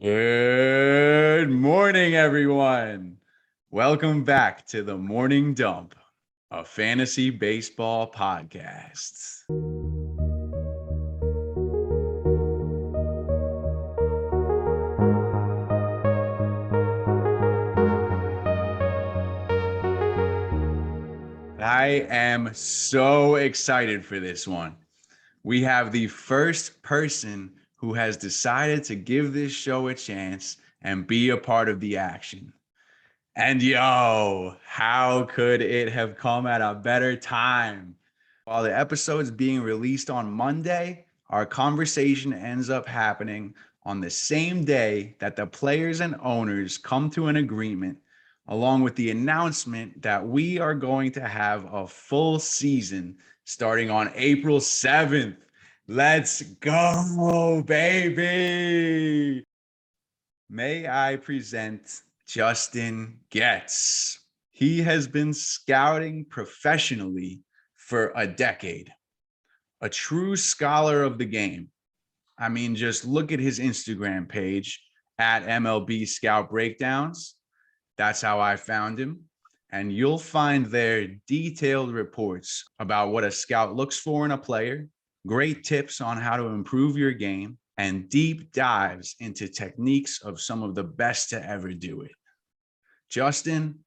Good morning, everyone. Welcome back to the Morning Dump, a fantasy baseball podcast. I am so excited for this one. We have the first person who has decided to give this show a chance and be a part of the action. And yo, how could it have come at a better time? While the episode's being released on Monday, our conversation ends up happening on the same day that the players and owners come to an agreement, along with the announcement that we are going to have a full season starting on April 7th. Let's go, baby. May I present Justin Goetz. He has been scouting professionally for a decade, a true scholar of the game. I mean, just look at his Instagram page at MLB Scout Breakdowns. That's how I found him. And you'll find there detailed reports about what a scout looks for in a player, great tips on how to improve your game, and deep dives into techniques of some of the best to ever do it. Justin,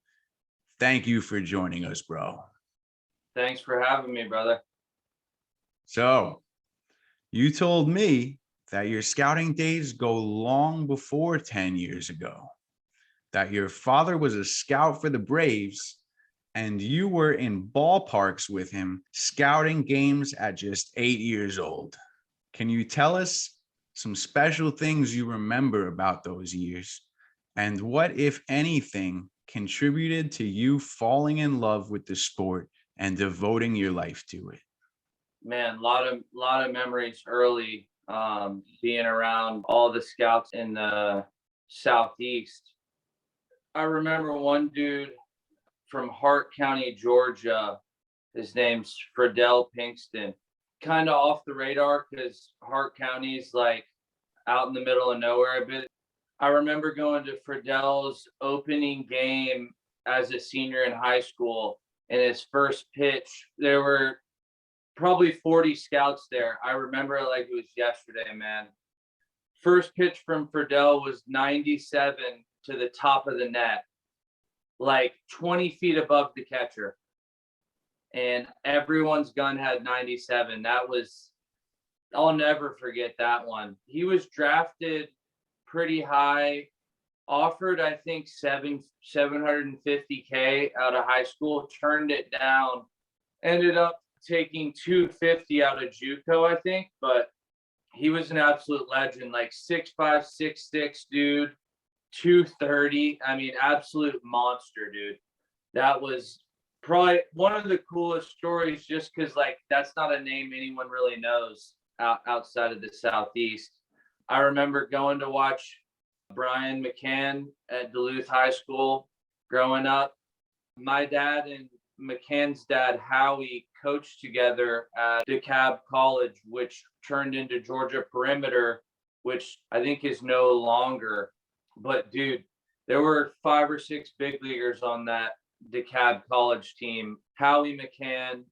thank you for joining us, bro. Thanks for having me, brother. So, you told me that your scouting days go long before 10 years ago, that your father was a scout for the Braves, and you were in ballparks with him scouting games at just 8 years old. Can you tell us some special things you remember about those years, and what, if anything, contributed to you falling in love with the sport and devoting your life to it? Man, a lot of memories early, being around all the scouts in the Southeast. I remember one dude from Hart County, Georgia. His name's Friedel Pinkston. Kind of off the radar because Hart County's like out in the middle of nowhere a bit. I remember going to Friedel's opening game as a senior in high school, and his first pitch, there were probably 40 scouts there. I remember it like it was yesterday, man. First pitch from Friedel was 97 to the top of the net, like 20 feet above the catcher. And everyone's gun had 97. I'll never forget that one. He was drafted pretty high, offered, I think, $750K out of high school, turned it down, ended up taking $250 out of JUCO, I think, but he was an absolute legend, like 6'5", 6'6" dude, 230. I mean, absolute monster, dude. That was probably one of the coolest stories just because, like, that's not a name anyone really knows outside of the Southeast. I remember going to watch Brian McCann at Duluth High School growing up. My dad and McCann's dad, Howie, coached together at DeKalb College, which turned into Georgia Perimeter, which I think is no longer. But, dude, there were 5 or 6 big leaguers on that DeKalb College team. Howie McCann,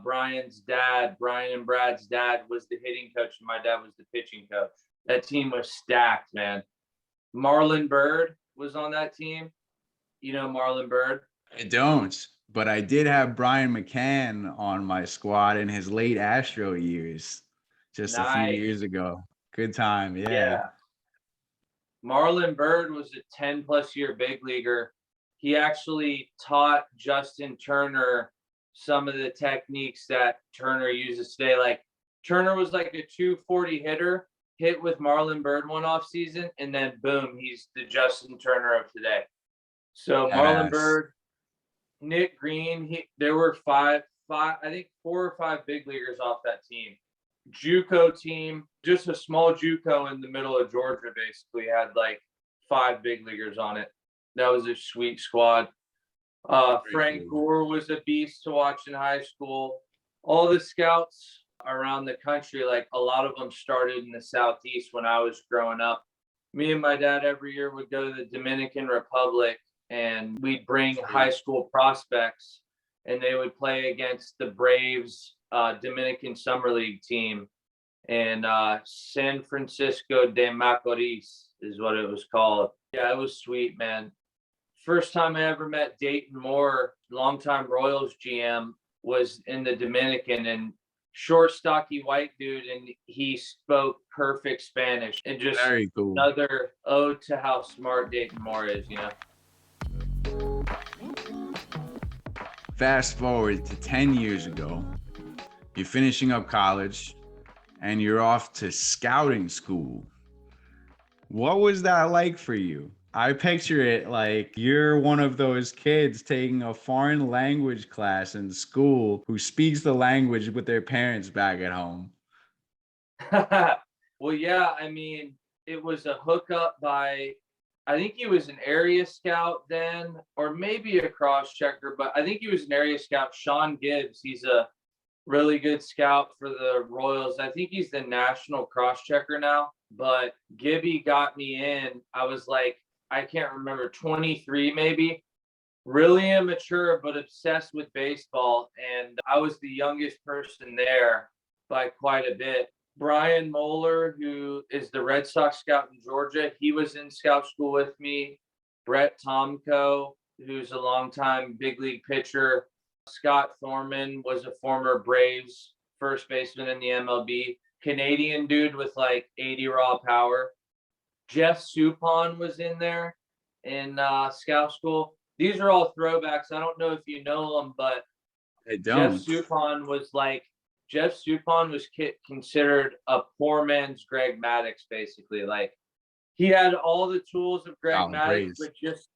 Brian's dad, Brian and Brad's dad was the hitting coach, and my dad was the pitching coach. That team was stacked, man. Marlon Byrd was on that team. You know Marlon Byrd? I don't, but I did have Brian McCann on my squad in his late Astro years, just a few years ago. Good time, yeah. Marlon Byrd was a 10-plus year big leaguer. He actually taught Justin Turner some of the techniques that Turner uses today. Like, Turner was like a 240 hitter, hit with Marlon Byrd one off season, and then boom, he's the Justin Turner of today. So Marlon Byrd, Nick Green, there were five, I think 4 or 5 big leaguers off that team. JUCO team, just a small JUCO in the middle of Georgia, basically had like 5 big leaguers on it. That was a sweet squad. Frank Gore was a beast to watch in high school. All the scouts around the country, like a lot of them started in the Southeast when I was growing up. Me and my dad every year would go to the Dominican Republic, and we'd bring high school prospects, and they would play against the Braves Dominican Summer League team. And San Francisco de Macorís is what it was called. Yeah, it was sweet, man. First time I ever met Dayton Moore, longtime Royals GM, was in the Dominican, and short, stocky white dude, and he spoke perfect Spanish. And just Very cool. another ode to how smart Dayton Moore is. Fast forward to 10 years ago, you're finishing up college and you're off to scouting school. What was that like for you? I picture it like you're one of those kids taking a foreign language class in school who speaks the language with their parents back at home. Well, yeah, I mean, it was a hookup by, I think he was an area scout then, or maybe a cross checker, but I think he was an area scout. Sean Gibbs, he's a really good scout for the Royals. I think he's the national cross checker now, but Gibby got me in. I was like, I can't remember, 23 maybe, really immature, but obsessed with baseball. And I was the youngest person there by quite a bit. Brian Moeller, who is the Red Sox scout in Georgia, he was in scout school with me. Brett Tomko, who's a longtime big league pitcher. Scott Thorman was a former Braves first baseman in the MLB. Canadian dude with like 80 raw power. Jeff Suppan was in there in scout school. These are all throwbacks. I don't know if you know them, but I Jeff don't. Suppan was like Jeff Suppan was considered a poor man's Greg Maddux, basically. Like he had all the tools of Greg Oh, Maddux, praise. but just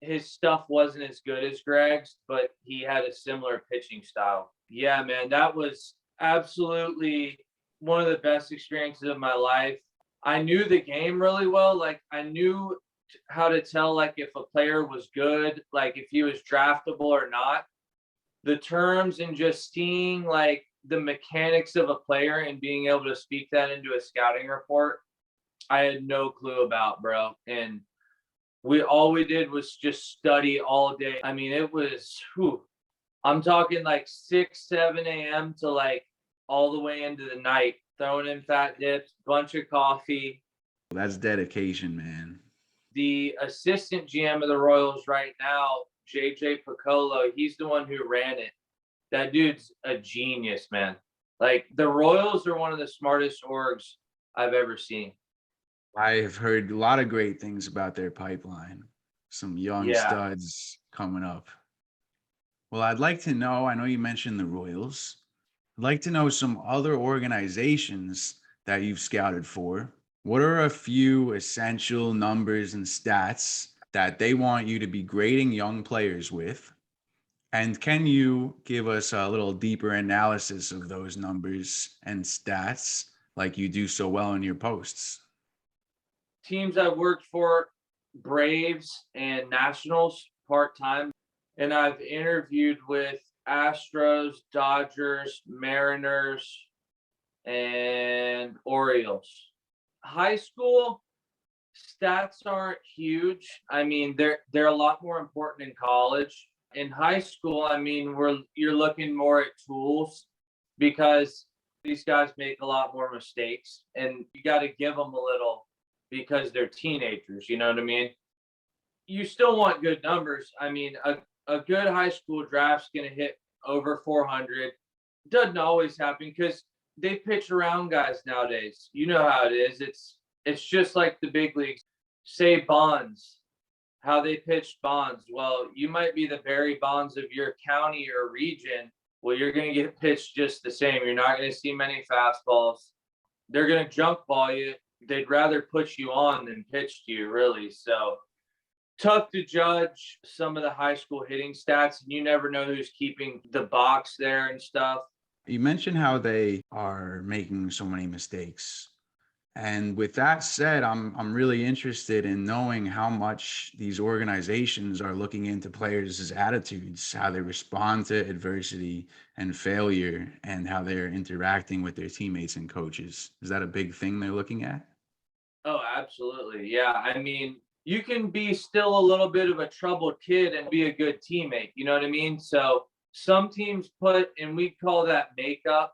his stuff wasn't as good as Greg's, but he had a similar pitching style. Yeah, man, that was absolutely one of the best experiences of my life. I knew the game really well. Like I knew how to tell like if a player was good, like if he was draftable or not. The terms and just seeing like the mechanics of a player and being able to speak that into a scouting report, I had no clue about, bro. And all we did was just study all day. I mean, it was I'm talking like 6, 7 a.m. to like all the way into the night, throwing in fat dips, bunch of coffee. That's dedication, man. The assistant GM of the Royals right now, JJ Piccolo, he's the one who ran it. That dude's a genius, man. Like the Royals are one of the smartest orgs I've ever seen. I have heard a lot of great things about their pipeline. Some young Yeah. studs coming up. Well, I'd like to know, I know you mentioned the Royals. I'd like to know some other organizations that you've scouted for. What are a few essential numbers and stats that they want you to be grading young players with? And can you give us a little deeper analysis of those numbers and stats like you do so well in your posts? Teams I've worked for, Braves and Nationals part-time. And I've interviewed with Astros, Dodgers, Mariners, and Orioles. High school stats aren't huge. I mean, they're a lot more important in college. In high school, I mean, you're looking more at tools because these guys make a lot more mistakes, and you got to give them a little because they're teenagers. You know what I mean? You still want good numbers. I mean, a good high school draft's going to hit over 400. Doesn't always happen because they pitch around guys nowadays. You know how it is. It's just like the big leagues. Say Bonds, how they pitched Bonds. Well, you might be the Barry Bonds of your county or region. Well, you're going to get pitched just the same. You're not going to see many fastballs. They're going to junk ball you. They'd rather put you on than pitch to you, really. So tough to judge some of the high school hitting stats, and you never know who's keeping the box there and stuff. You mentioned how they are making so many mistakes. And with that said, I'm really interested in knowing how much these organizations are looking into players' attitudes, how they respond to adversity and failure, and how they're interacting with their teammates and coaches. Is that a big thing they're looking at? Oh, absolutely. Yeah. I mean, you can be still a little bit of a troubled kid and be a good teammate. You know what I mean? So some teams put, and we call that makeup.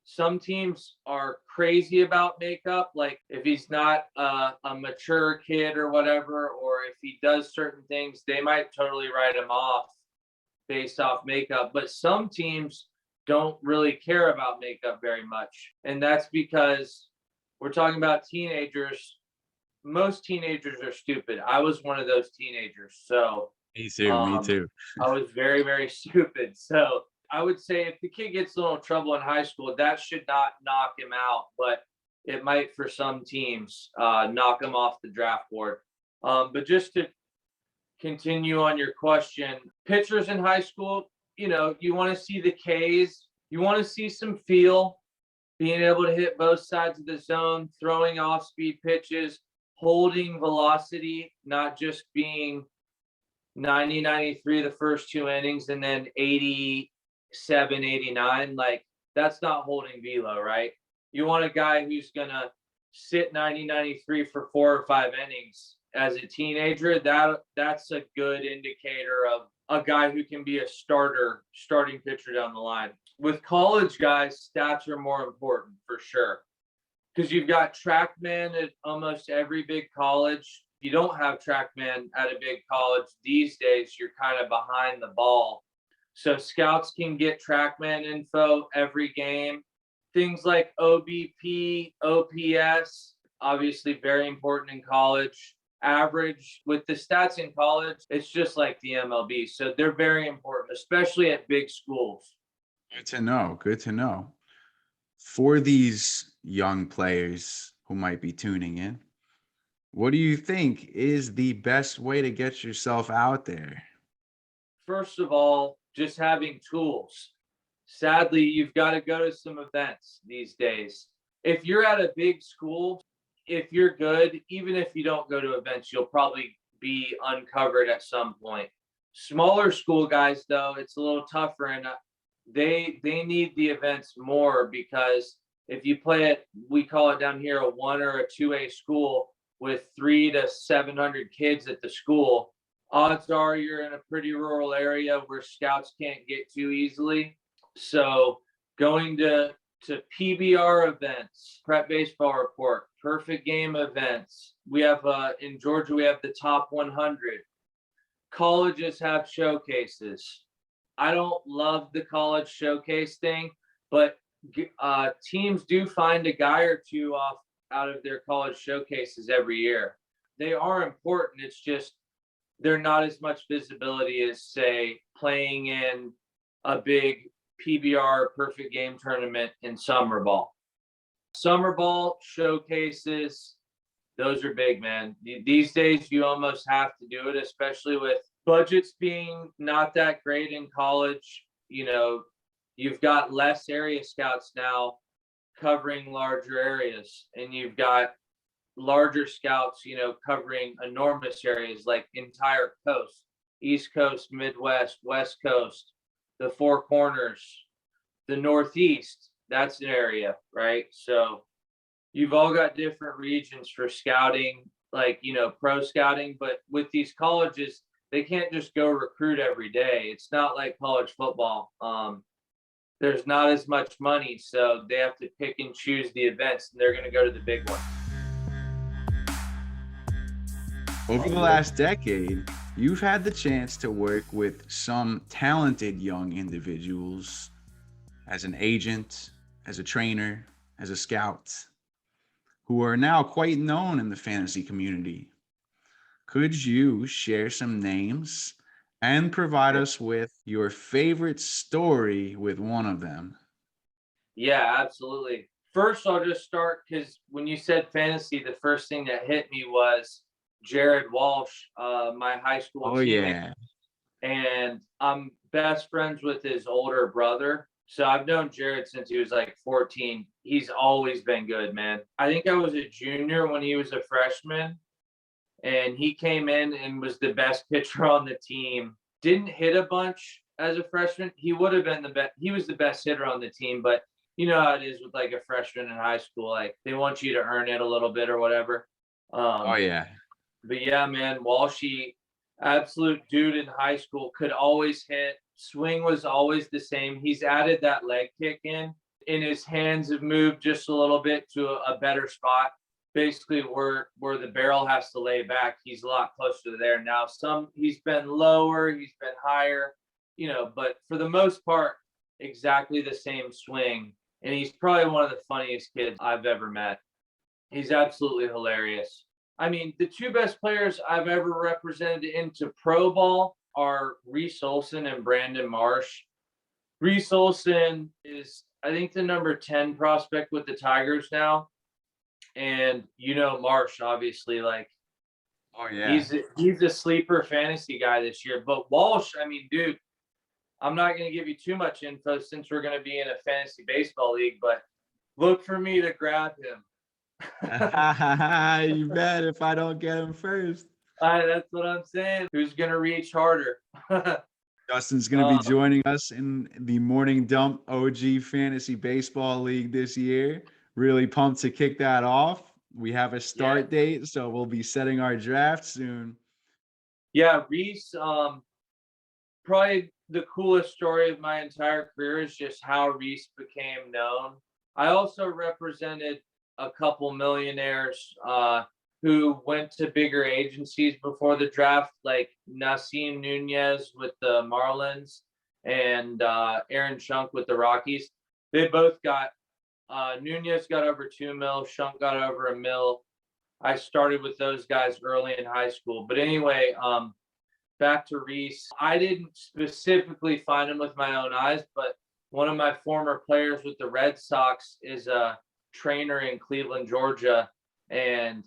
Some teams are crazy about makeup. Like if he's not a mature kid or whatever, or if he does certain things, they might totally write him off based off makeup. But some teams don't really care about makeup very much. And that's because we're talking about teenagers. Most teenagers are stupid. I was one of those teenagers. So Me too. Me um, too. I was very, very stupid. So I would say if the kid gets a little trouble in high school, that should not knock him out, but it might for some teams knock him off the draft board. But just to continue on your question, pitchers in high school, you want to see the Ks, you want to see some feel, being able to hit both sides of the zone, throwing off speed pitches, holding velocity, not just being 90, 93 the first two innings and then 87, 89. Like that's not holding velo, right? You want a guy who's going to sit 90, 93 for 4 or 5 innings as a teenager. That's a good indicator of a guy who can be a starting pitcher down the line. With college guys, stats are more important for sure because you've got TrackMan at almost every big college. You don't have TrackMan at a big college these days, you're kind of behind the ball. So scouts can get TrackMan info every game. Things like OBP, OPS, obviously very important in college. Average with the stats in college, it's just like the MLB. So they're very important, especially at big schools. Good to know. Good to know. For these young players who might be tuning in, what do you think is the best way to get yourself out there? First of all, just having tools. Sadly, you've got to go to some events these days. If you're at a big school, if you're good, even if you don't go to events, you'll probably be uncovered at some point. Smaller school guys, though, it's a little tougher, and they need the events more because if you play it, we call it down here a 1 or a 2A school with 300 to 700 kids at the school. Odds are you're in a pretty rural area where scouts can't get to easily. So going to PBR events, prep baseball report, perfect game events. We have in Georgia, we have the top 100. Colleges have showcases. I don't love the college showcase thing, but teams do find a guy or two off out of their college showcases every year. They are important. It's just they're not as much visibility as, say, playing in a big PBR perfect game tournament in summer ball. Summer ball showcases, those are big, man. These days, you almost have to do it, especially with budgets being not that great in college. You've got less area scouts now covering larger areas, and you've got larger scouts, covering enormous areas like entire coast, East Coast, Midwest, West Coast, the Four Corners, the Northeast. That's an area, right? So you've all got different regions for scouting, like, pro scouting, but with these colleges, they can't just go recruit every day. It's not like college football. There's not as much money, so they have to pick and choose the events, and they're going to go to the big one. Over the last decade, you've had the chance to work with some talented young individuals as an agent, as a trainer, as a scout, who are now quite known in the fantasy community. Could you share some names and provide us with your favorite story with one of them? Yeah, absolutely. First, I'll just start because when you said fantasy, the first thing that hit me was Jared Walsh, my high school Oh, teammate, yeah. and I'm best friends with his older brother. So I've known Jared since he was like 14. He's always been good, man. I think I was a junior when he was a freshman, and he came in and was the best pitcher on the team. Didn't hit a bunch as a freshman. He would have been the best. He was the best hitter on the team, but you know how it is with like a freshman in high school. Like they want you to earn it a little bit or whatever. Oh Um, yeah. but yeah, man, Walshy, absolute dude in high school, could always hit. Swing was always the same. He's added that leg kick in, and his hands have moved just a little bit to a better spot. Basically, where the barrel has to lay back, he's a lot closer to there now. He's been lower, he's been higher, but for the most part, exactly the same swing. And he's probably one of the funniest kids I've ever met. He's absolutely hilarious. I mean, the two best players I've ever represented into pro ball are Reese Olson and Brandon Marsh. Reese Olson is, I think, the number 10 prospect with the Tigers now. And Marsh, obviously, like Oh yeah. he's a sleeper fantasy guy this year. But Walsh, I mean, dude, I'm not going to give you too much info since we're going to be in a fantasy baseball league, but look for me to grab him. You bet if I don't get him first. That's what I'm saying. Who's going to reach harder? Justin's going to be joining us in the Morning Dump OG Fantasy Baseball League this year. Really pumped to kick that off. We have a start date, so we'll be setting our draft soon. Yeah, Reese, probably the coolest story of my entire career is just how Reese became known. I also represented a couple millionaires who went to bigger agencies before the draft, like Nasim Nunez with the Marlins and Aaron Shunk with the Rockies. They both got Nunez got over 2 mil, Shunk got over $1 million. I started with those guys early in high school. But anyway, back to Reese. I didn't specifically find him with my own eyes, but one of my former players with the Red Sox is a trainer in Cleveland, Georgia, and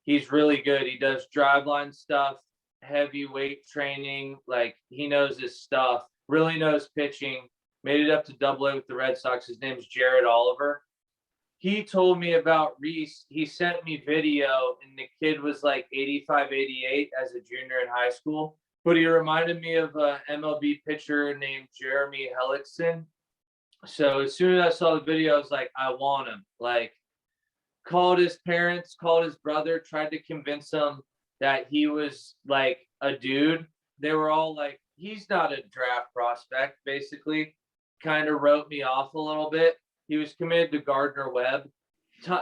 he's really good. He does driveline stuff, heavy weight training. Like, he knows his stuff, really knows pitching. Made it up to Double-A with the Red Sox. His name's Jared Oliver. He told me about Reese. He sent me video, and the kid was like 85, 88 as a junior in high school. But he reminded me of an MLB pitcher named Jeremy Hellickson. So as soon as I saw the video, I was like, I want him. Like, called his parents, called his brother, tried to convince him that he was like a dude. They were all like, he's not a draft prospect, basically. Kind of wrote me off a little bit. He was committed to Gardner Webb.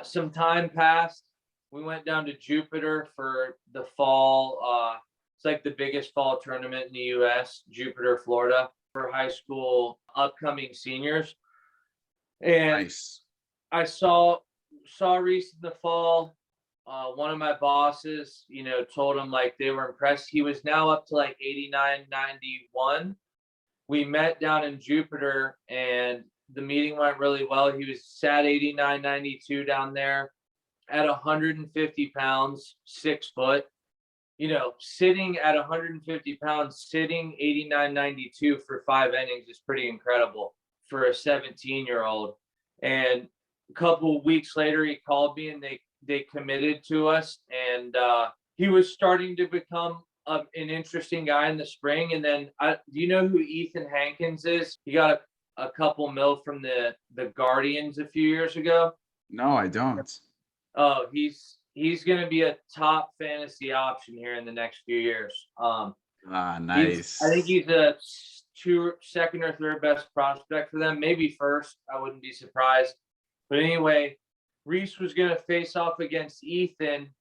Some time passed. We went down to Jupiter for the fall. It's like the biggest fall tournament in the U.S., Jupiter, Florida, for high school upcoming seniors. And Nice. I saw Reese in the fall. One of my bosses, told him like they were impressed. He was now up to like 89, 91. We met down in Jupiter, and the meeting went really well. He was sat 89, 92 down there at 150 pounds, 6 foot. Sitting at 150 pounds, sitting 89, 92 for 5 innings is pretty incredible for a 17-year-old. And a couple of weeks later, he called me and they committed to us. And he was starting to become an interesting guy in the spring. And then, do you know who Ethan Hankins is? He got a couple mil from the Guardians a few years ago. No, I don't. Oh, he's going to be a top fantasy option here in the next few years. Nice. I think he's a second or third best prospect for them, maybe first. I wouldn't be surprised. But anyway, Reese was going to face off against Ethan,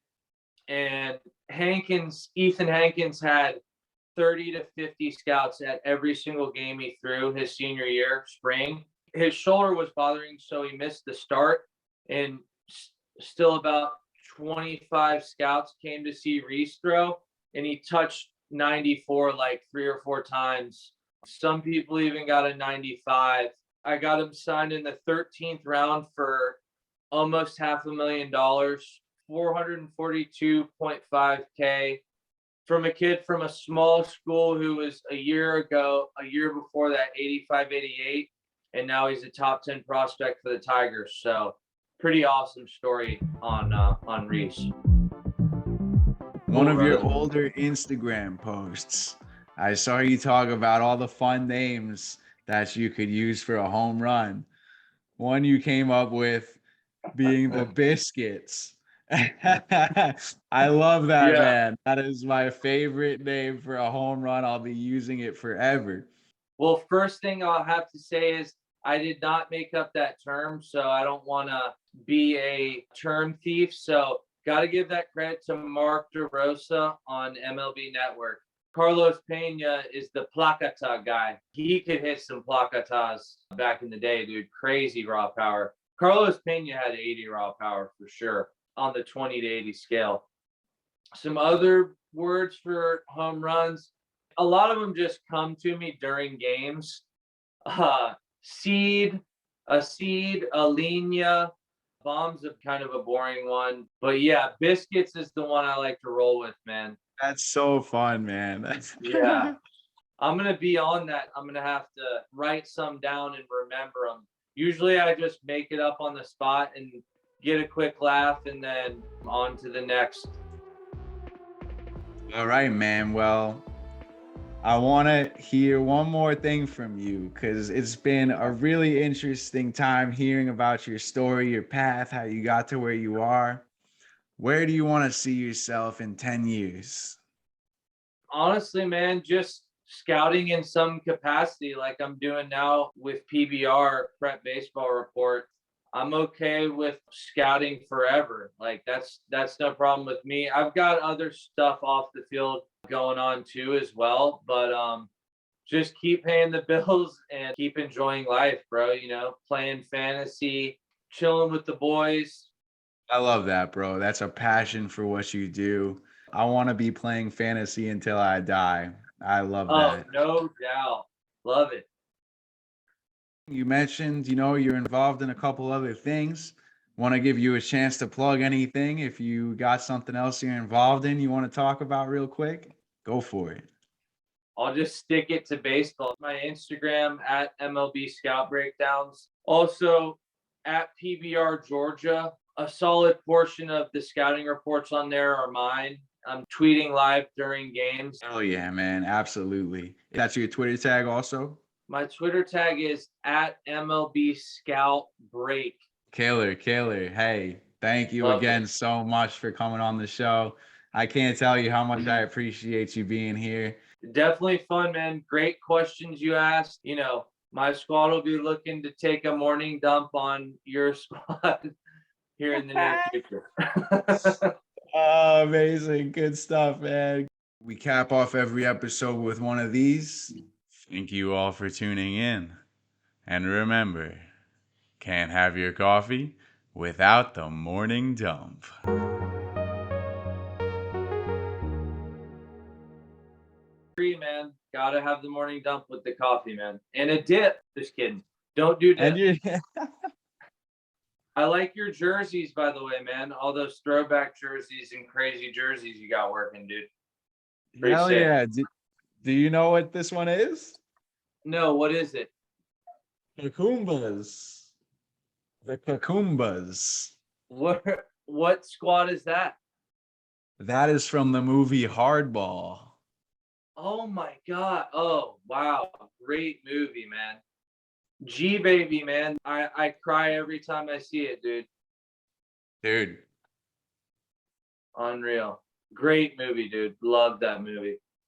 and Ethan Hankins had 30 to 50 scouts at every single game he threw his senior year, spring. His shoulder was bothering, so he missed the start, and still about 25 scouts came to see Reese throw, and he touched 94 like 3 or 4 times. Some people even got a 95. I got him signed in the 13th round for almost $500,000, 442.5K, from a kid from a small school who was a year before that, 85, 88, and now he's a top 10 prospect for the Tigers. So pretty awesome story on Reese. One of your older Instagram posts, I saw you talk about all the fun names that you could use for a home run. One you came up with being the Biscuits. I love that, Yeah. man. That is my favorite name for a home run. I'll be using it forever. Well, first thing I'll have to say is I did not make up that term, so I don't want to be a term thief. So, got to give that credit to Mark DeRosa on MLB Network. Carlos Pena is the placata guy. He could hit some placatas back in the day, dude. Crazy raw power. Carlos Pena had 80 raw power for sure on the 20 to 80 scale. Some other words for home runs. A lot of them just come to me during games. Uh, seed, a linea. Bomb's a kind of a boring one. But yeah, biscuits is the one I like to roll with, man. That's so fun, man. Yeah. I'm going to be on that. I'm going to have to write some down and remember them. Usually I just make it up on the spot and get a quick laugh and then on to the next. All right, man. Well, I want to hear one more thing from you because it's been a really interesting time hearing about your story, your path, how you got to where you are. Where do you want to see yourself in 10 years? Honestly, man, just scouting in some capacity like I'm doing now with PBR, Prep Baseball Report. I'm okay with scouting forever. Like that's no problem with me. I've got other stuff off the field going on too as well, but just keep paying the bills and keep enjoying life, bro, playing fantasy, chilling with the boys. I love that, bro. That's a passion for what you do. I want to be playing fantasy until I die. I love Oh, that. no doubt. Love it. You mentioned, you're involved in a couple other things. Want to give you a chance to plug anything. If you got something else you're involved in you want to talk about real quick, go for it. I'll just stick it to baseball. My Instagram at MLB Scout Breakdowns. Also at PBR Georgia. A solid portion of the scouting reports on there are mine. I'm tweeting live during games. Oh yeah, man. Absolutely. That's your Twitter tag also? My Twitter tag is at MLB Scout Break. Killer. Hey, thank you Love again it. so much for coming on the show. I can't tell you how much I appreciate you being here. Definitely fun, man. Great questions you asked. My squad will be looking to take a morning dump on your squad here in the near future. Oh, amazing. Good stuff, man. We cap off every episode with one of these. Thank you all for tuning in. And remember, can't have your coffee without the morning dump. Man, gotta have the morning dump with the coffee, man, and a dip. Just kidding. Don't do dip. And you I like your jerseys, by the way, man. All those throwback jerseys and crazy jerseys you got working, dude. Pretty Hell sick. yeah. Do you know what this one is? No, what is it? Kakumbas. The Kakumbas. What squad is that? That is from the movie Hardball. Oh my god. Oh wow. Great movie, man. G baby, man. I cry every time I see it, dude. Dude, Unreal. Great movie, dude. Love that movie.